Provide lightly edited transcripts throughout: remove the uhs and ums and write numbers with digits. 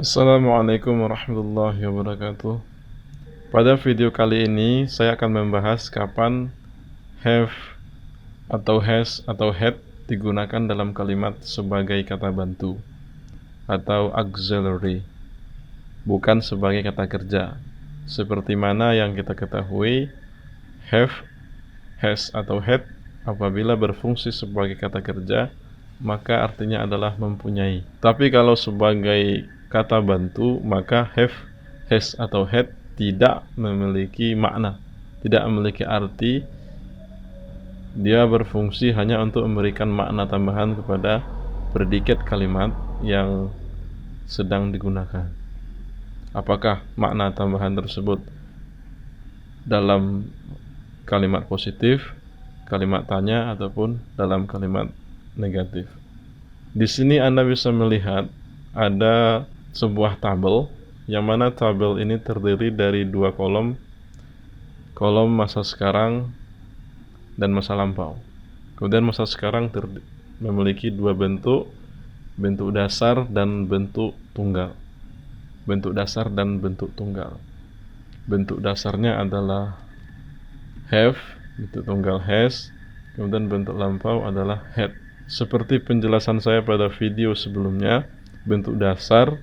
Assalamualaikum warahmatullahi wabarakatuh. Pada video kali ini saya akan membahas kapan have atau has atau had digunakan dalam kalimat sebagai kata bantu atau auxiliary, bukan sebagai kata kerja. Seperti mana yang kita ketahui, have, has atau had apabila berfungsi sebagai kata kerja maka artinya adalah mempunyai. Tapi kalau sebagai kata bantu maka have, has atau had tidak memiliki makna, tidak memiliki arti. Dia berfungsi hanya untuk memberikan makna tambahan kepada predikat kalimat yang sedang digunakan. Apakah makna tambahan tersebut dalam kalimat positif, kalimat tanya, ataupun dalam kalimat negatif. Di sini Anda bisa melihat ada sebuah tabel, yang mana tabel ini terdiri dari dua kolom masa sekarang dan masa lampau. Kemudian masa sekarang memiliki dua bentuk dasar dan bentuk tunggal. Bentuk dasar dan bentuk tunggal. Bentuk dasarnya adalah have, bentuk tunggal has, kemudian bentuk lampau adalah had. Seperti penjelasan saya pada video sebelumnya, bentuk dasar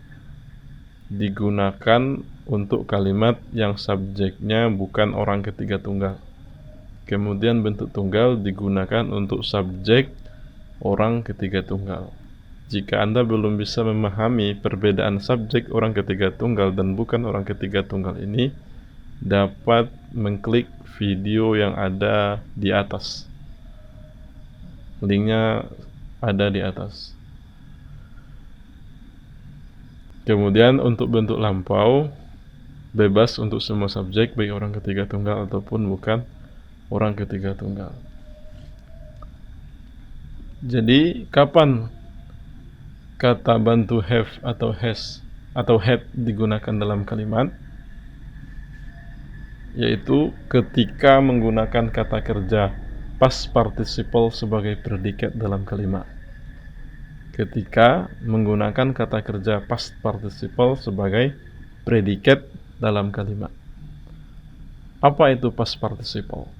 digunakan untuk kalimat yang subjeknya bukan orang ketiga tunggal. Kemudian bentuk tunggal digunakan untuk subjek orang ketiga tunggal. Jika Anda belum bisa memahami perbedaan subjek orang ketiga tunggal dan bukan orang ketiga tunggal ini, dapat mengklik video yang ada di atas. Linknya ada di atas. Kemudian untuk bentuk lampau, bebas untuk semua subjek, baik orang ketiga tunggal ataupun bukan orang ketiga tunggal. Jadi kapan kata bantu have atau has atau had digunakan dalam kalimat? Yaitu ketika menggunakan kata kerja past participle sebagai predikat dalam kalimat. Ketika menggunakan kata kerja past participle sebagai predikat dalam kalimat. Apa itu past participle?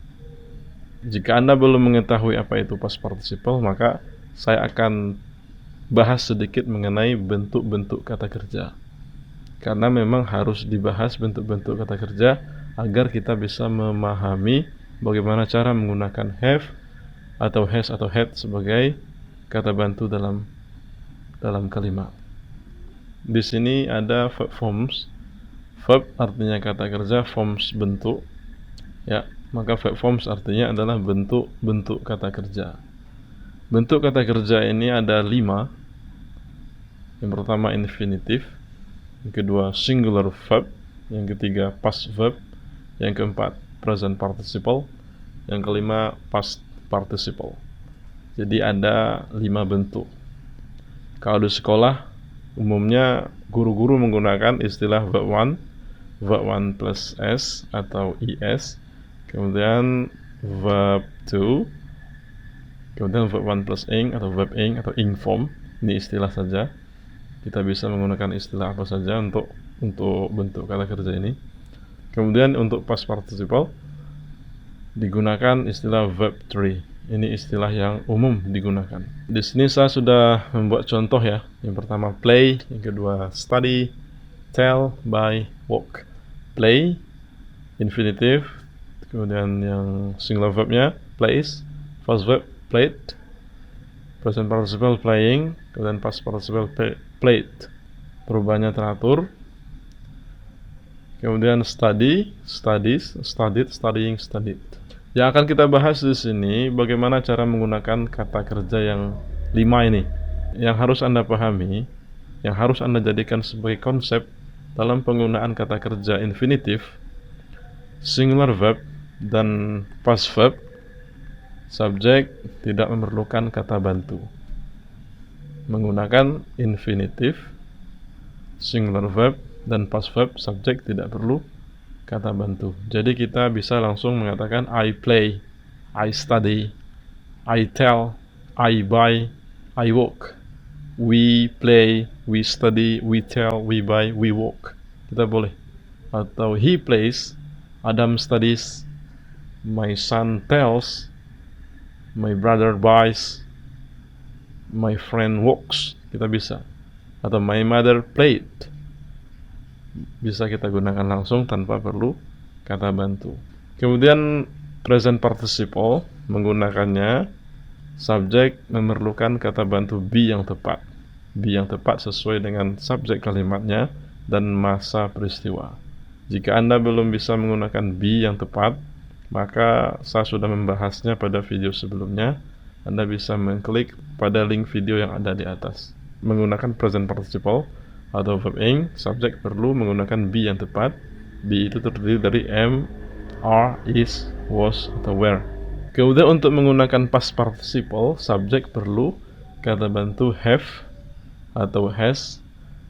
Jika Anda belum mengetahui apa itu past participle, maka saya akan bahas sedikit mengenai bentuk-bentuk kata kerja. Karena memang harus dibahas bentuk-bentuk kata kerja agar kita bisa memahami bagaimana cara menggunakan have atau has atau had sebagai kata bantu dalam kalimat. Di sini ada verb forms. Verb artinya kata kerja, forms bentuk. Ya, maka verb forms artinya adalah bentuk-bentuk kata kerja. Bentuk kata kerja ini ada 5. Yang pertama infinitive, yang kedua singular verb, yang ketiga past verb, yang keempat present participle, yang kelima past participle. Jadi ada 5 bentuk. Kalau di sekolah umumnya guru-guru menggunakan istilah verb 1 plus s atau es, kemudian verb 2, kemudian verb 1 plus ing atau verb ing atau ing form. Ini istilah saja. Kita bisa menggunakan istilah apa saja untuk bentuk kata kerja ini. Kemudian untuk past participle digunakan istilah verb 3. Ini istilah yang umum digunakan. Di sini saya sudah membuat contoh ya. Yang pertama play, yang kedua study, tell, buy, walk. Play infinitive, kemudian yang singular verbnya plays, past verb played, present participle playing, kemudian past participle played. Perubahannya teratur. Kemudian study, studies, studied, studying, studied. Yang akan kita bahas di sini bagaimana cara menggunakan kata kerja yang 5 ini. Yang harus Anda pahami, yang harus Anda jadikan sebagai konsep dalam penggunaan kata kerja infinitif, singular verb, dan past verb, subjek tidak memerlukan kata bantu. Menggunakan infinitif, singular verb, dan past verb, subjek tidak perlu kata bantu. Jadi kita bisa langsung mengatakan I play, I study, I tell, I buy, I walk. we play, we study, we tell, we buy, we walk. Kita boleh. Atau he plays, Adam studies, my son tells, my brother buys, my friend walks. Kita bisa. Atau my mother played. Bisa kita gunakan langsung tanpa perlu kata bantu. Kemudian present participle menggunakannya subjek memerlukan kata bantu be yang tepat. Be yang tepat sesuai dengan subjek kalimatnya dan masa peristiwa. Jika Anda belum bisa menggunakan be yang tepat, maka saya sudah membahasnya pada video sebelumnya. Anda bisa mengklik pada link video yang ada di atas. Menggunakan present participle atau verb ing, subjek perlu menggunakan be yang tepat. Be itu terdiri dari am, are, is, was, atau were. Kemudian untuk menggunakan past participle, subjek perlu kata bantu have, atau has,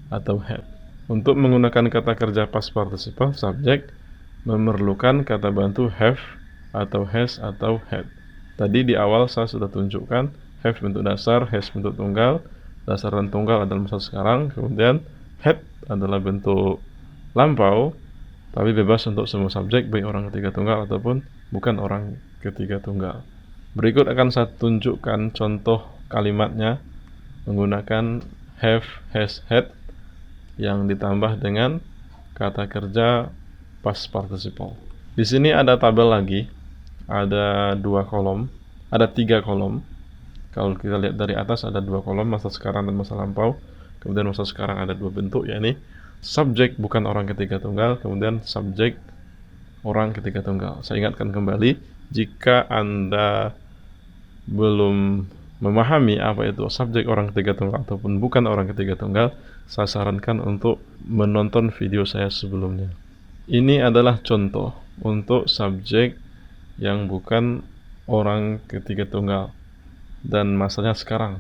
atau had. Untuk menggunakan kata kerja past participle, subjek memerlukan kata bantu have, atau has, atau had. Tadi di awal saya sudah tunjukkan have bentuk dasar, has bentuk tunggal, dasar dan tunggal adalah masa sekarang, kemudian had adalah bentuk lampau, tapi bebas untuk semua subjek, baik orang ketiga tunggal ataupun bukan orang ketiga tunggal. Berikut akan saya tunjukkan contoh kalimatnya menggunakan have, has, had yang ditambah dengan kata kerja past participle. Di sini ada tabel lagi, ada 2 kolom, ada 3 kolom. Kalau kita lihat dari atas ada 2 kolom, masa sekarang dan masa lampau. Kemudian masa sekarang ada 2 bentuk, yakni subjek bukan orang ketiga tunggal, kemudian subjek orang ketiga tunggal. Saya ingatkan kembali, jika Anda belum memahami apa itu subjek orang ketiga tunggal ataupun bukan orang ketiga tunggal, saya sarankan untuk menonton video saya sebelumnya. Ini adalah contoh untuk subjek yang bukan orang ketiga tunggal dan masanya sekarang.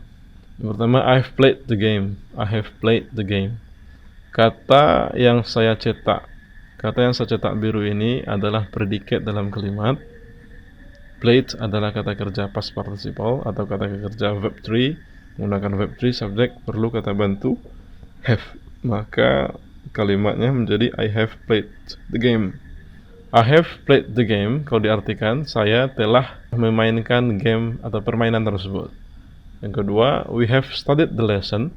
Yang pertama, I've played the game. I have played the game. Kata yang saya cetak biru ini adalah predikat dalam kalimat. Played adalah kata kerja past participle atau kata kerja verb 3. Menggunakan verb 3, subjek perlu kata bantu have. Maka kalimatnya menjadi I have played the game. I have played the game, kalau diartikan saya telah memainkan game atau permainan tersebut. Yang kedua, we have studied the lesson.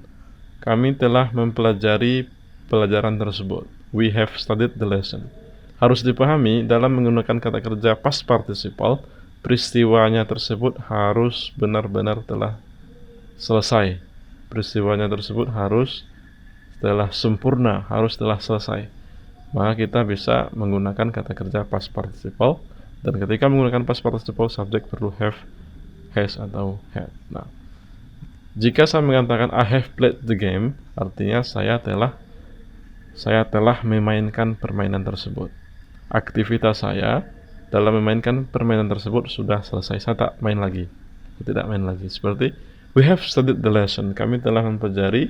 Kami telah mempelajari pelajaran tersebut. We have studied the lesson. Harus dipahami dalam menggunakan kata kerja past participle, peristiwanya tersebut harus benar-benar telah selesai. Peristiwanya tersebut harus telah sempurna, harus telah selesai. Maka kita bisa menggunakan kata kerja past participle, dan ketika menggunakan past participle, subjek perlu have, has, atau had. Nah, jika saya mengatakan I have played the game, artinya saya telah memainkan permainan tersebut. Aktivitas saya dalam memainkan permainan tersebut sudah selesai. Saya tak main lagi. Tidak main lagi. Seperti we have studied the lesson. Kami telah mempelajari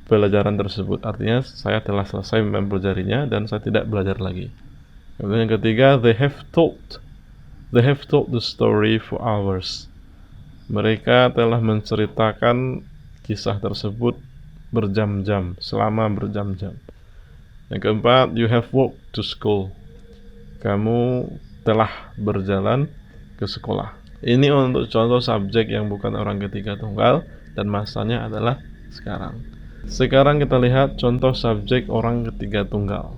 pelajaran tersebut. Artinya saya telah selesai mempelajarinya dan saya tidak belajar lagi. Kemudian yang ketiga, they have told the story for hours. Mereka telah menceritakan kisah tersebut berjam-jam, selama berjam-jam. Yang keempat, you have walked to school. Kamu telah berjalan ke sekolah. Ini untuk contoh subjek yang bukan orang ketiga tunggal dan masanya adalah sekarang. Sekarang kita lihat contoh subjek orang ketiga tunggal.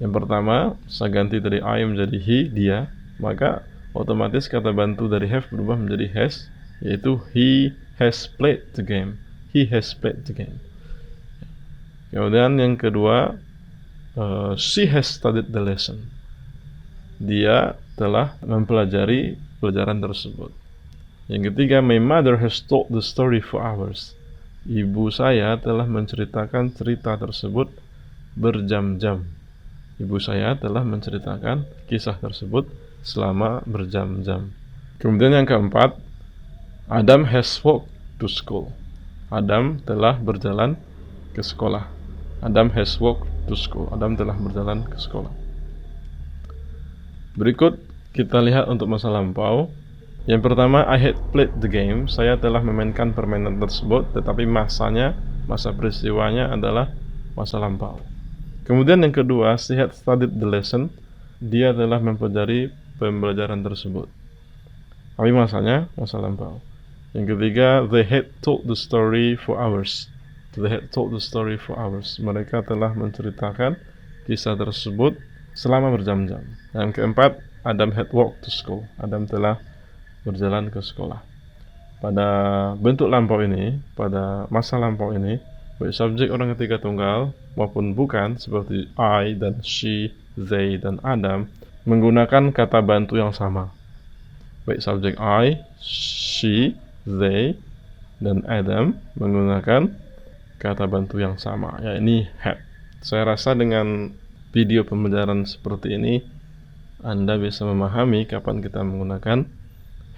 Yang pertama, saya ganti dari I menjadi he, dia. Maka otomatis kata bantu dari have berubah menjadi has, yaitu he has played the game. He has played the game. Kemudian yang kedua, she has studied the lesson. Dia telah mempelajari pelajaran tersebut. Yang ketiga, my mother has told the story for hours. Ibu saya telah menceritakan cerita tersebut berjam-jam. Ibu saya telah menceritakan kisah tersebut selama berjam-jam. Kemudian yang keempat, Adam has walked to school. Adam telah berjalan ke sekolah. Adam has walked to school. Adam telah berjalan ke sekolah. Berikut kita lihat untuk masa lampau, Yang pertama, I had played the game. Saya telah memainkan permainan tersebut, tetapi masa peristiwanya adalah masa lampau. Kemudian yang kedua, she had studied the lesson. Dia telah mempelajari pembelajaran tersebut. Tapi masanya masa lampau. Yang ketiga, they had told the story for hours. They had told the story for hours. Mereka telah menceritakan kisah tersebut selama berjam-jam. Yang keempat, Adam had walked to school. Adam telah berjalan ke sekolah. Pada bentuk lampau ini, pada masa lampau ini, baik subjek orang ketiga tunggal maupun bukan seperti I dan she, they dan Adam menggunakan kata bantu yang sama. Baik subjek I, she, they dan Adam menggunakan kata bantu yang sama, yakni had. Saya rasa dengan video pembelajaran seperti ini Anda bisa memahami kapan kita menggunakan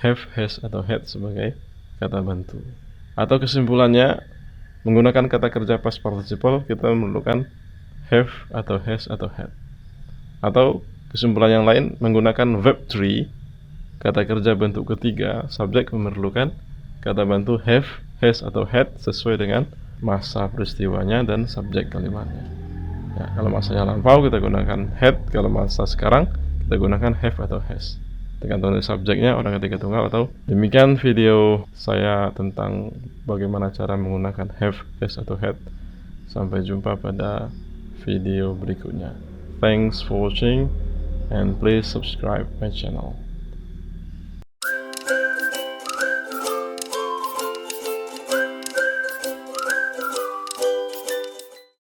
have, has, atau had sebagai kata bantu. Atau kesimpulannya, menggunakan kata kerja past participle kita memerlukan have atau has atau had. Atau kesimpulan yang lain, menggunakan verb 3, kata kerja bentuk ketiga, subjek memerlukan kata bantu have, has atau had sesuai dengan masa peristiwanya dan subjek kalimatnya. Ya, kalau masanya lampau kita gunakan had, kalau masa sekarang kita gunakan have atau has. Tergantung dari subjeknya, orang ketiga tunggal atau. Demikian video saya tentang bagaimana cara menggunakan have, has atau had. Sampai jumpa pada video berikutnya. Thanks for watching and please subscribe my channel.